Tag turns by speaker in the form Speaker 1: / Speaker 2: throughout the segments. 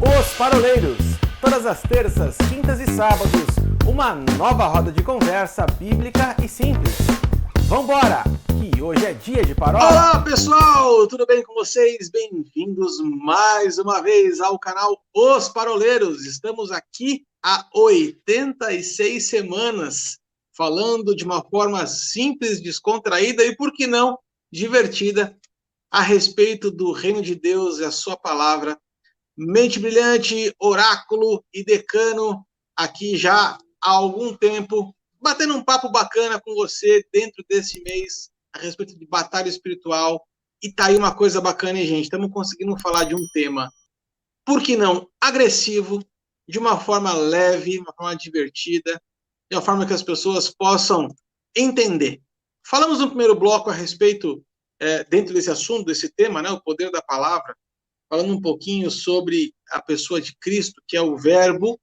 Speaker 1: Os Paroleiros, todas as terças, quintas e sábados, uma nova roda de conversa bíblica e simples. Vambora, que hoje é dia de paródia.
Speaker 2: Olá pessoal, tudo bem com vocês? Bem-vindos mais uma vez ao canal Os Paroleiros. Estamos aqui há 86 semanas, falando de uma forma simples, descontraída e, por que não, divertida, a respeito do reino de Deus e a sua palavra. Mente brilhante, oráculo e decano, aqui já há algum tempo, batendo um papo bacana com você dentro desse mês, a respeito de batalha espiritual. E tá aí uma coisa bacana, hein, gente? Estamos conseguindo falar de um tema, por que não, agressivo, de uma forma leve, uma forma divertida, de uma forma que as pessoas possam entender. Falamos no primeiro bloco a respeito, dentro desse assunto, desse tema, né, o poder da palavra, falando um pouquinho sobre a pessoa de Cristo, que é o Verbo,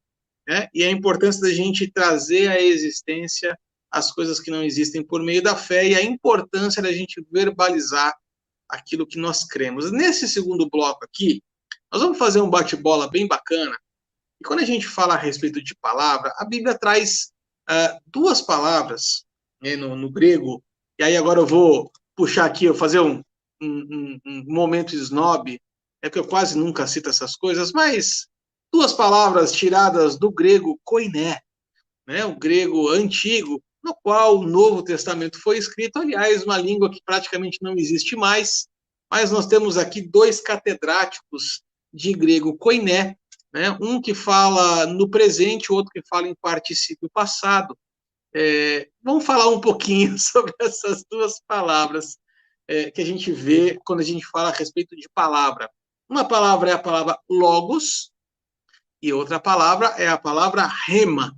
Speaker 2: né, e a importância da gente trazer à existência as coisas que não existem por meio da fé e a importância da gente verbalizar aquilo que nós cremos. Nesse segundo bloco aqui, nós vamos fazer um bate-bola bem bacana. E quando a gente fala a respeito de palavra, a Bíblia traz duas palavras, né, no grego, e aí agora eu vou puxar aqui, eu vou fazer um momento snob, é que eu quase nunca cito essas coisas, mas duas palavras tiradas do grego koiné, né, o grego antigo, no qual o Novo Testamento foi escrito, aliás, uma língua que praticamente não existe mais, mas nós temos aqui dois catedráticos de grego koiné, né, um que fala no presente, o outro que fala em particípio passado. Vamos falar um pouquinho sobre essas duas palavras que a gente vê quando a gente fala a respeito de palavra. Uma palavra é a palavra logos e outra palavra é a palavra rema.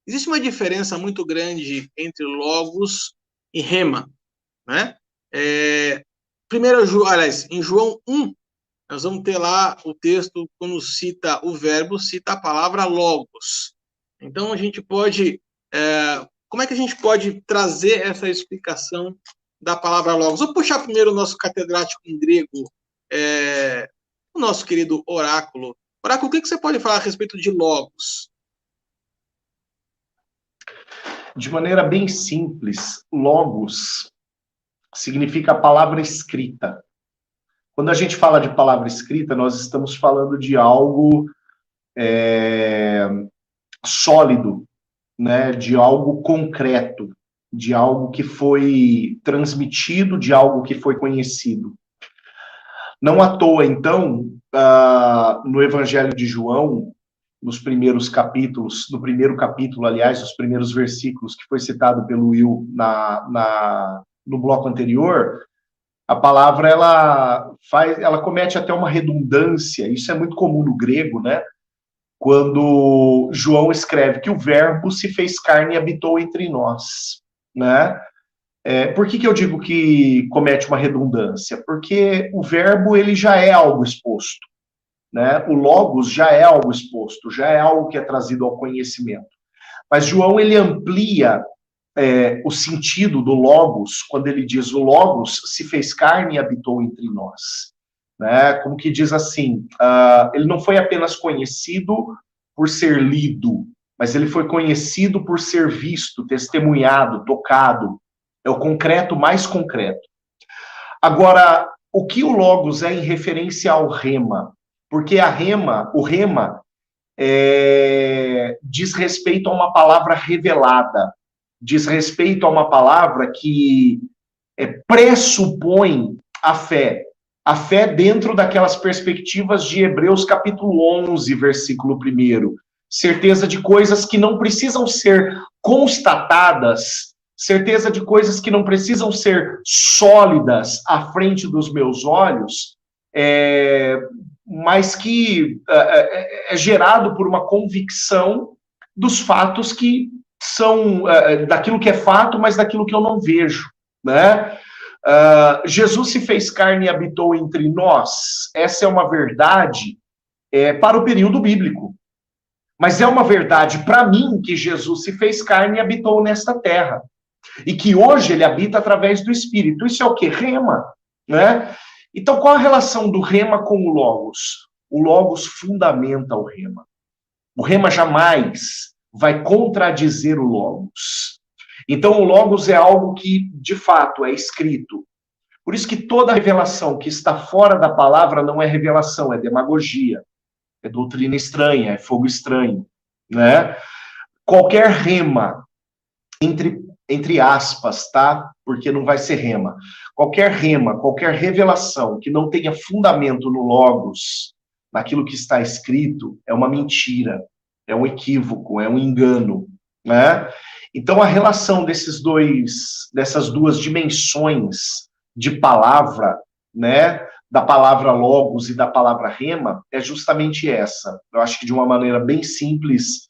Speaker 2: Existe uma diferença muito grande entre logos e rema, né? Primeiro, aliás, em João 1, nós vamos ter lá o texto, quando cita o verbo, cita a palavra logos. Então, a gente pode... como é que a gente pode trazer essa explicação da palavra logos? Vou puxar primeiro o nosso catedrático em grego, o nosso querido oráculo. Oráculo, o que você pode falar a respeito de logos?
Speaker 3: De maneira bem simples, logos significa a palavra escrita. Quando a gente fala de palavra escrita, nós estamos falando de algo sólido, né? De algo concreto, de algo que foi transmitido, de algo que foi conhecido. Não à toa, então, no Evangelho de João, nos primeiros capítulos, no primeiro capítulo, aliás, os primeiros versículos que foi citado pelo Will no bloco anterior, a palavra ela comete até uma redundância. Isso é muito comum no grego, né? Quando João escreve que o Verbo se fez carne e habitou entre nós, né? Por que eu digo que comete uma redundância? Porque o verbo ele já é algo exposto, né? O logos já é algo exposto, já é algo que é trazido ao conhecimento. Mas João ele amplia o sentido do logos quando ele diz o logos se fez carne e habitou entre nós, né? Como que diz assim, ele não foi apenas conhecido por ser lido, mas ele foi conhecido por ser visto, testemunhado, tocado. É o concreto mais concreto. Agora, o que o logos é em referência ao rema? Porque o rema, diz respeito a uma palavra revelada, diz respeito a uma palavra que pressupõe a fé dentro daquelas perspectivas de Hebreus capítulo 11, versículo 1. Certeza de coisas que não precisam ser constatadas, certeza de coisas que não precisam ser sólidas à frente dos meus olhos, mas que é gerado por uma convicção dos fatos que são, daquilo que é fato, mas daquilo que eu não vejo, né? Jesus se fez carne e habitou entre nós. Essa é uma verdade para o período bíblico. Mas é uma verdade para mim que Jesus se fez carne e habitou nesta terra. E que hoje ele habita através do Espírito. Isso é o quê? Rema, né? Então, qual a relação do rema com o logos? o Logos fundamenta o Rema. O Rema jamais vai contradizer o Logos. Então, o Logos é algo que, de fato, é escrito. Por isso que toda revelação que está fora da palavra não é revelação, é demagogia, é doutrina estranha, é fogo estranho, né? Qualquer rema, entre aspas, tá? Porque não vai ser rema. Qualquer rema, qualquer revelação que não tenha fundamento no Logos, naquilo que está escrito, é uma mentira, é um equívoco, é um engano, né? Então, a relação dessas duas dimensões de palavra, né, da palavra Logos e da palavra Rema, é justamente essa. Eu acho que de uma maneira bem simples,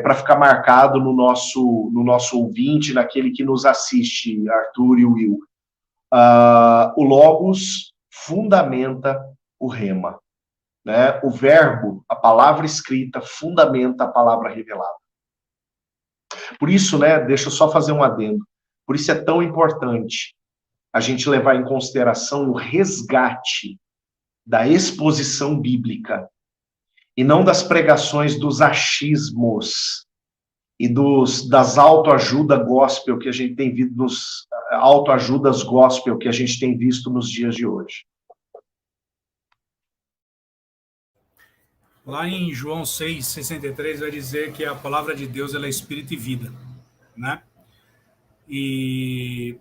Speaker 3: para ficar marcado no nosso ouvinte, naquele que nos assiste, Arthur e Will. O Logos fundamenta o Rema, né? O verbo, a palavra escrita, fundamenta a palavra revelada. Por isso, né, deixa eu só fazer um adendo, por isso é tão importante a gente levar em consideração o resgate da exposição bíblica e não das pregações dos achismos e das autoajuda gospel que a gente tem visto, nos autoajudas gospel que a gente tem visto nos dias de hoje.
Speaker 4: Lá em João 6,63 vai dizer que a palavra de Deus ela é espírito e vida, né? E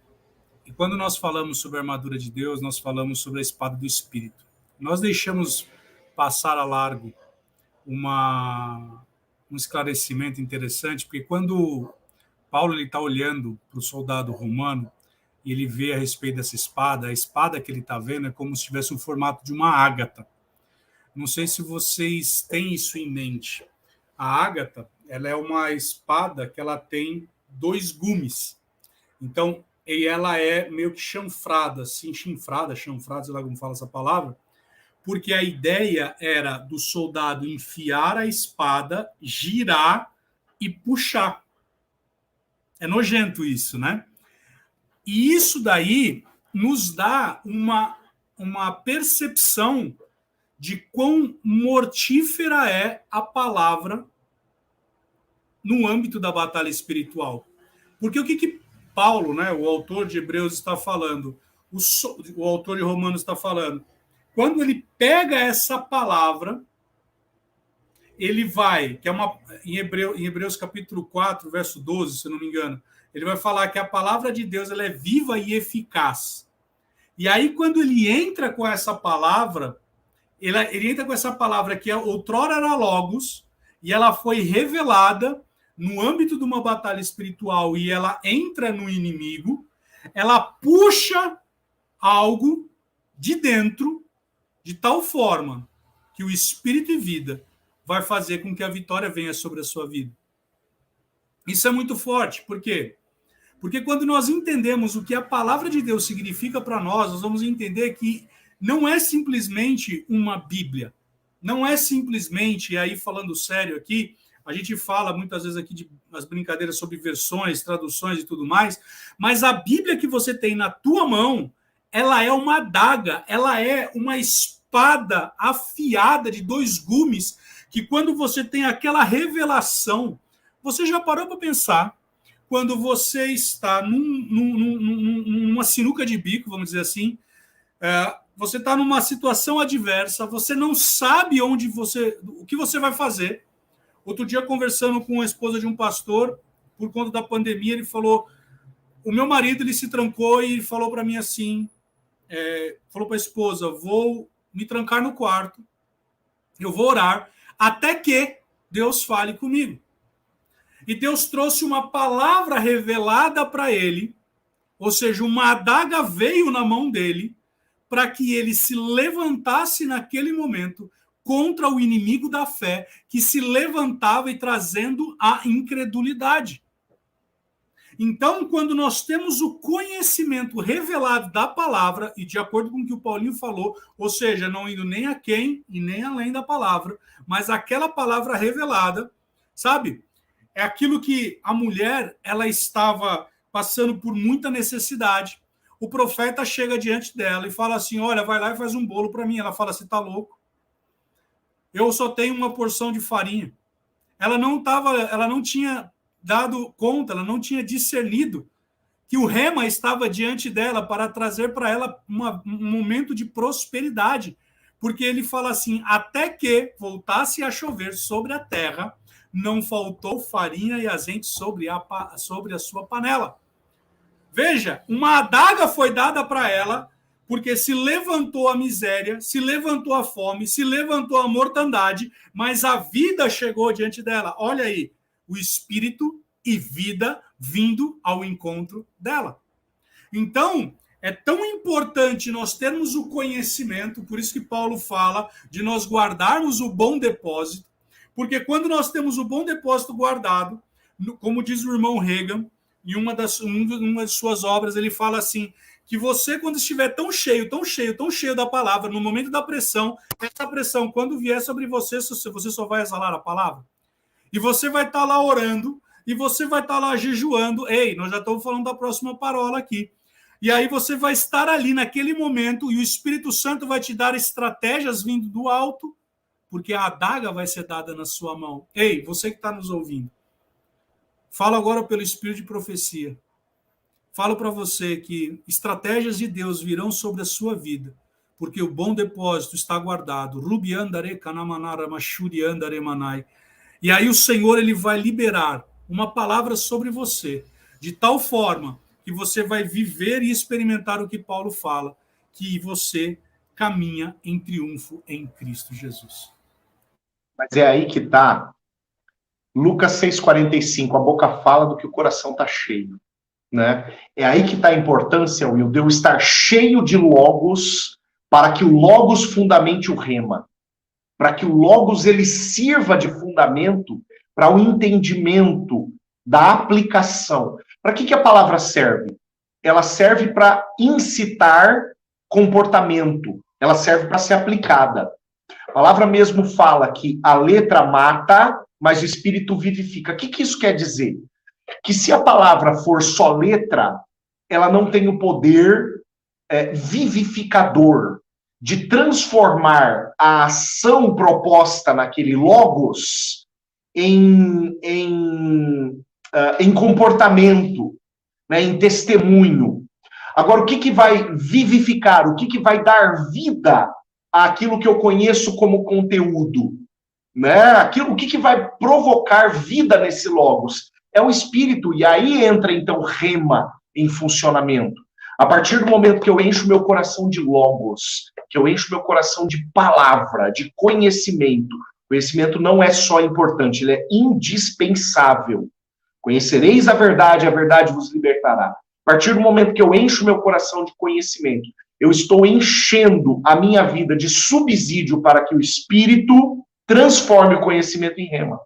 Speaker 4: quando nós falamos sobre a armadura de Deus, nós falamos sobre a espada do Espírito. Nós deixamos passar a largo um esclarecimento interessante, porque quando Paulo está olhando para o soldado romano e ele vê a respeito dessa espada, a espada que ele está vendo é como se tivesse um formato de uma ágata. Não sei se vocês têm isso em mente. A ágata, ela é uma espada que ela tem 2 gumes. Então, e ela é meio que chanfrada, assim, chanfrada, sei lá como fala essa palavra, porque a ideia era do soldado enfiar a espada, girar e puxar. É nojento isso, né? E isso daí nos dá uma percepção de quão mortífera é a palavra no âmbito da batalha espiritual. Porque o que Paulo, né, o autor de Hebreus, está falando, o autor de Romanos está falando, quando ele pega essa palavra, ele vai, que é em Hebreus capítulo 4, verso 12, se eu não me engano, ele vai falar que a palavra de Deus ela é viva e eficaz. E aí, quando ele entra com essa palavra, ele entra com essa palavra que outrora era Logos, e ela foi revelada no âmbito de uma batalha espiritual, e ela entra no inimigo, ela puxa algo de dentro, de tal forma que o espírito e vida vai fazer com que a vitória venha sobre a sua vida. Isso é muito forte. Por quê? Porque quando nós entendemos o que a palavra de Deus significa para nós vamos entender que não é simplesmente uma Bíblia. Não é simplesmente, e aí falando sério aqui, a gente fala muitas vezes aqui de as brincadeiras sobre versões, traduções e tudo mais, mas a Bíblia que você tem na tua mão, ela é uma adaga, ela é uma espada afiada de 2 gumes, que quando você tem aquela revelação, você já parou para pensar, quando você está numa sinuca de bico, vamos dizer assim, você está numa situação adversa, você não sabe o que você vai fazer. Outro dia, conversando com a esposa de um pastor, por conta da pandemia, ele falou, o meu marido ele se trancou e falou para mim assim, falou para a esposa, vou me trancar no quarto, eu vou orar, até que Deus fale comigo. E Deus trouxe uma palavra revelada para ele, ou seja, uma adaga veio na mão dele, para que ele se levantasse naquele momento contra o inimigo da fé, que se levantava e trazendo a incredulidade. Então, quando nós temos o conhecimento revelado da palavra, e de acordo com o que o Paulinho falou, ou seja, não indo nem a quem e nem além da palavra, mas aquela palavra revelada, sabe? É aquilo que a mulher, ela estava passando por muita necessidade. O profeta chega diante dela e fala assim, olha, vai lá e faz um bolo para mim. Ela fala, você está louco? eu só tenho uma porção de farinha. Ela não tinha dado conta, ela não tinha discernido que o rema estava diante dela para trazer para ela um momento de prosperidade. Porque ele fala assim, até que voltasse a chover sobre a terra, não faltou farinha e azeite sobre a sua panela. Veja, uma adaga foi dada para ela, porque se levantou a miséria, se levantou a fome, se levantou a mortandade, mas a vida chegou diante dela. Olha aí, o espírito e vida vindo ao encontro dela. Então, é tão importante nós termos o conhecimento, por isso que Paulo fala de nós guardarmos o bom depósito, porque quando nós temos o bom depósito guardado, como diz o irmão Reagan, em uma de suas obras, ele fala assim, que você, quando estiver tão cheio da palavra, no momento da pressão, essa pressão, quando vier sobre você, você só vai exalar a palavra. E você vai estar lá orando, e você vai estar lá jejuando. Ei, nós já estamos falando da próxima parola aqui. E aí você vai estar ali naquele momento, e o Espírito Santo vai te dar estratégias vindo do alto, porque a adaga vai ser dada na sua mão. Ei, você que está nos ouvindo, falo agora pelo Espírito de profecia. Falo para você que estratégias de Deus virão sobre a sua vida, porque o bom depósito está guardado. E aí o Senhor ele vai liberar uma palavra sobre você, de tal forma que você vai viver e experimentar o que Paulo fala, que você caminha em triunfo em Cristo Jesus.
Speaker 3: Mas é aí que está Lucas 6,45, a boca fala do que o coração está cheio. Né? É aí que está a importância, Will, de eu estar cheio de logos, para que o logos fundamente o rema, para que o logos ele sirva de fundamento para o entendimento da aplicação. Para que a palavra serve? Ela serve para incitar comportamento, ela serve para ser aplicada. A palavra mesmo fala que a letra mata, mas o espírito vivifica. O que isso quer dizer? Que se a palavra for só letra, ela não tem o poder vivificador de transformar a ação proposta naquele logos em comportamento, né, em testemunho. Agora, o que vai vivificar, o que vai dar vida àquilo que eu conheço como conteúdo? Né? O que vai provocar vida nesse logos? É o Espírito, e aí entra, então, rema em funcionamento. A partir do momento que eu encho meu coração de logos, que eu encho meu coração de palavra, de conhecimento. Conhecimento não é só importante, ele é indispensável. Conhecereis a verdade vos libertará. A partir do momento que eu encho meu coração de conhecimento, eu estou enchendo a minha vida de subsídio para que o Espírito transforme o conhecimento em rema.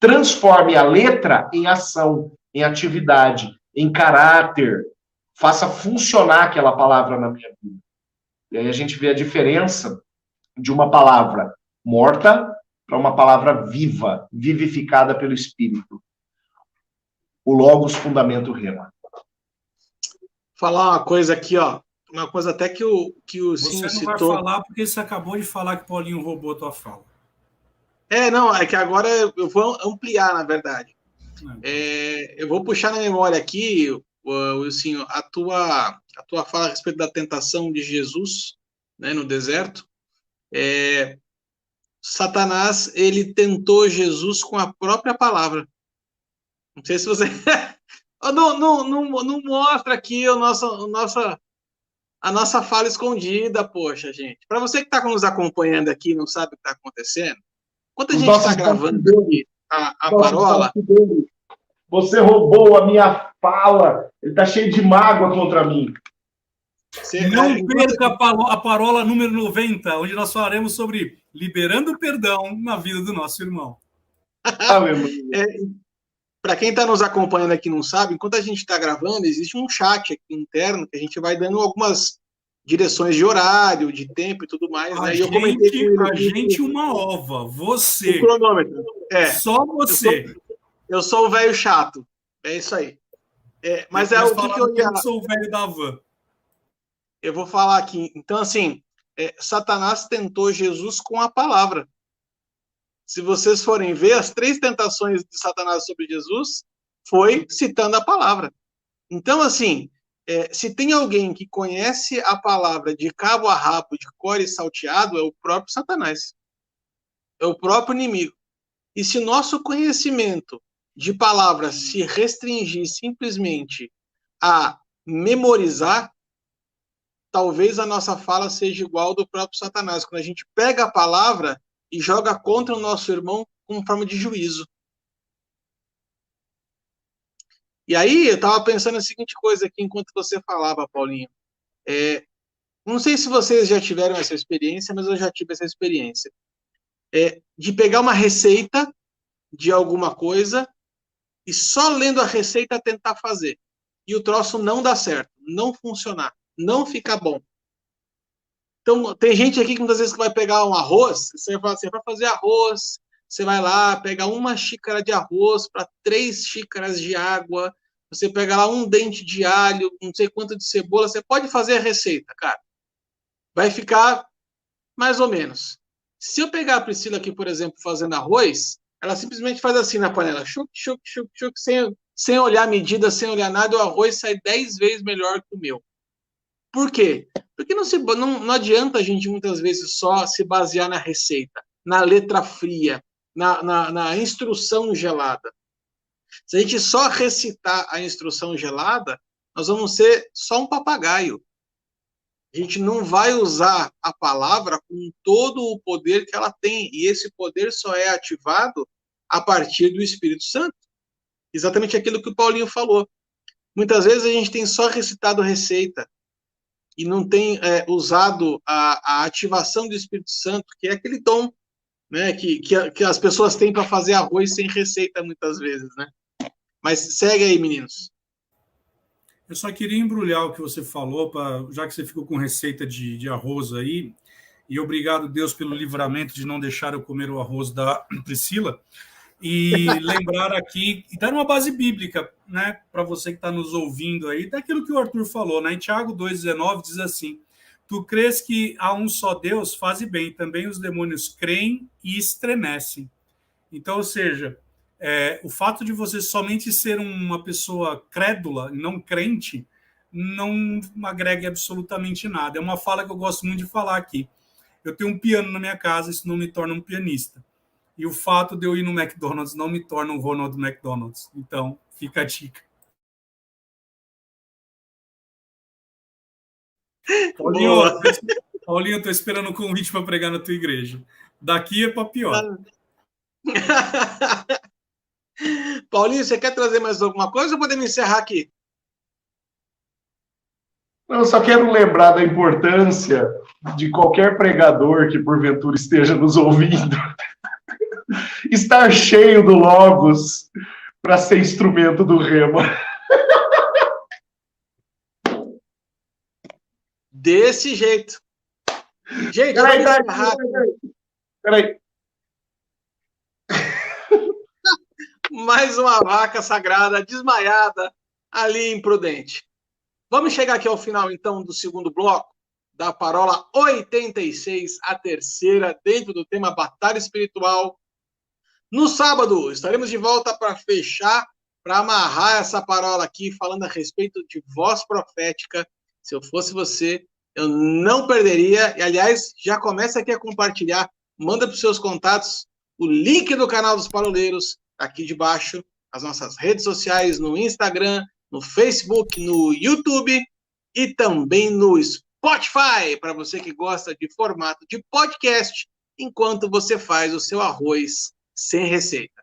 Speaker 3: Transforme a letra em ação, em atividade, em caráter. Faça funcionar aquela palavra na minha vida. E aí a gente vê a diferença de uma palavra morta para uma palavra viva, vivificada pelo Espírito. O logos fundamenta o rema.
Speaker 2: Falar uma coisa aqui, ó. Uma coisa até que o Cinho citou.
Speaker 4: Você não vai falar porque você acabou de falar que Paulinho roubou a tua fala.
Speaker 2: Não, é que agora eu vou ampliar, na verdade. Eu vou puxar na memória aqui, Wilson, a tua fala a respeito da tentação de Jesus, né, no deserto. Satanás, ele tentou Jesus com a própria palavra. Não sei se você... não mostra aqui a nossa fala escondida, poxa, gente. Para você que está nos acompanhando aqui e não sabe o que está acontecendo, enquanto a gente está gravando aqui a parola...
Speaker 3: Você roubou a minha fala. Ele está cheio de mágoa contra mim.
Speaker 4: Não perca a parola número 90, onde nós falaremos sobre liberando perdão na vida do nosso irmão.
Speaker 2: Para quem está nos acompanhando aqui e não sabe, enquanto a gente está gravando, existe um chat aqui interno que a gente vai dando algumas direções de horário, de tempo e tudo mais.
Speaker 4: A gente uma ova. Você.
Speaker 2: O cronômetro.
Speaker 4: Só você.
Speaker 2: Eu sou o velho chato. É isso aí. Mas o que eu ia...
Speaker 4: Eu sou o velho da van.
Speaker 2: Eu vou falar aqui. Então, assim, Satanás tentou Jesus com a palavra. se vocês forem ver, as 3 tentações de Satanás sobre Jesus foi citando a palavra. Então, assim, se tem alguém que conhece a palavra de cabo a rabo, de cor e salteado, é o próprio Satanás. É o próprio inimigo. E se nosso conhecimento de palavras se restringir simplesmente a memorizar, talvez a nossa fala seja igual do próprio Satanás, quando a gente pega a palavra e joga contra o nosso irmão como forma de juízo. E aí, eu estava pensando a seguinte coisa aqui enquanto você falava, Paulinho. Não sei se vocês já tiveram essa experiência, mas eu já tive essa experiência. De pegar uma receita de alguma coisa e só lendo a receita tentar fazer. E o troço não dá certo, não funcionar, não fica bom. Então, tem gente aqui que muitas vezes vai pegar um arroz, você vai fazer arroz, você vai lá, pega 1 xícara de arroz para 3 xícaras de água, você pega lá 1 dente de alho, não sei quanto de cebola, você pode fazer a receita, cara. Vai ficar mais ou menos. Se eu pegar a Priscila aqui, por exemplo, fazendo arroz, ela simplesmente faz assim na panela, chuc, chuc, chuc, chuc, sem olhar a medida, sem olhar nada, o arroz sai 10 vezes melhor que o meu. Por quê? Porque não adianta a gente, muitas vezes, só se basear na receita, na letra fria, na instrução gelada. Se a gente só recitar a instrução gelada, nós vamos ser só um papagaio. A gente não vai usar a palavra com todo o poder que ela tem. E esse poder só é ativado a partir do Espírito Santo. Exatamente aquilo que o Paulinho falou. Muitas vezes a gente tem só recitado receita e não tem usado a ativação do Espírito Santo, que é aquele dom, né, que as pessoas têm para fazer arroz sem receita, muitas vezes, né? Mas segue aí, meninos.
Speaker 4: Eu só queria embrulhar o que você falou, já que você ficou com receita de arroz aí, e obrigado, Deus, pelo livramento de não deixar eu comer o arroz da Priscila, e lembrar aqui, e dar uma base bíblica, né, para você que está nos ouvindo aí, daquilo que o Arthur falou, né? Em Tiago 2,19 diz assim: tu crês que há um só Deus, faze bem, também os demônios creem e estremecem. Então, ou seja, o fato de você somente ser uma pessoa crédula, não crente, não agrega absolutamente nada. É uma fala que eu gosto muito de falar aqui. Eu tenho um piano na minha casa, isso não me torna um pianista. E o fato de eu ir no McDonald's não me torna um Ronald McDonald's. Então, fica a dica. Paulinho, eu estou esperando o convite para pregar na tua igreja. Daqui é para pior.
Speaker 2: Paulinho, você quer trazer mais alguma coisa ou podemos encerrar aqui?
Speaker 3: Eu só quero lembrar da importância de qualquer pregador que porventura esteja nos ouvindo estar cheio do Logos para ser instrumento do rema.
Speaker 2: Desse jeito. Gente,
Speaker 3: peraí.
Speaker 2: Mais uma vaca sagrada desmaiada ali, imprudente. Vamos chegar aqui ao final, então, do segundo bloco, da parola 86, a terceira, dentro do tema Batalha Espiritual. No sábado, estaremos de volta para fechar, para amarrar essa parola aqui, falando a respeito de voz profética. Se eu fosse você, eu não perderia. E, aliás, já começa aqui a compartilhar, manda para os seus contatos o link do canal dos Paroleiros, aqui de baixo, as nossas redes sociais, no Instagram, no Facebook, no YouTube e também no Spotify, para você que gosta de formato de podcast, enquanto você faz o seu arroz sem receita.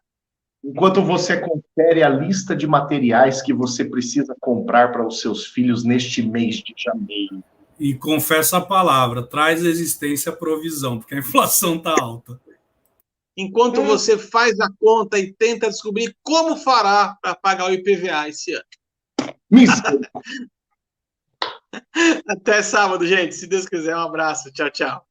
Speaker 3: Enquanto você confere a lista de materiais que você precisa comprar para os seus filhos neste mês de janeiro.
Speaker 4: E confessa a palavra, traz existência a provisão, porque a inflação está alta.
Speaker 2: Enquanto você faz a conta e tenta descobrir como fará para pagar o IPVA esse ano. Até sábado, gente. Se Deus quiser, um abraço. Tchau, tchau.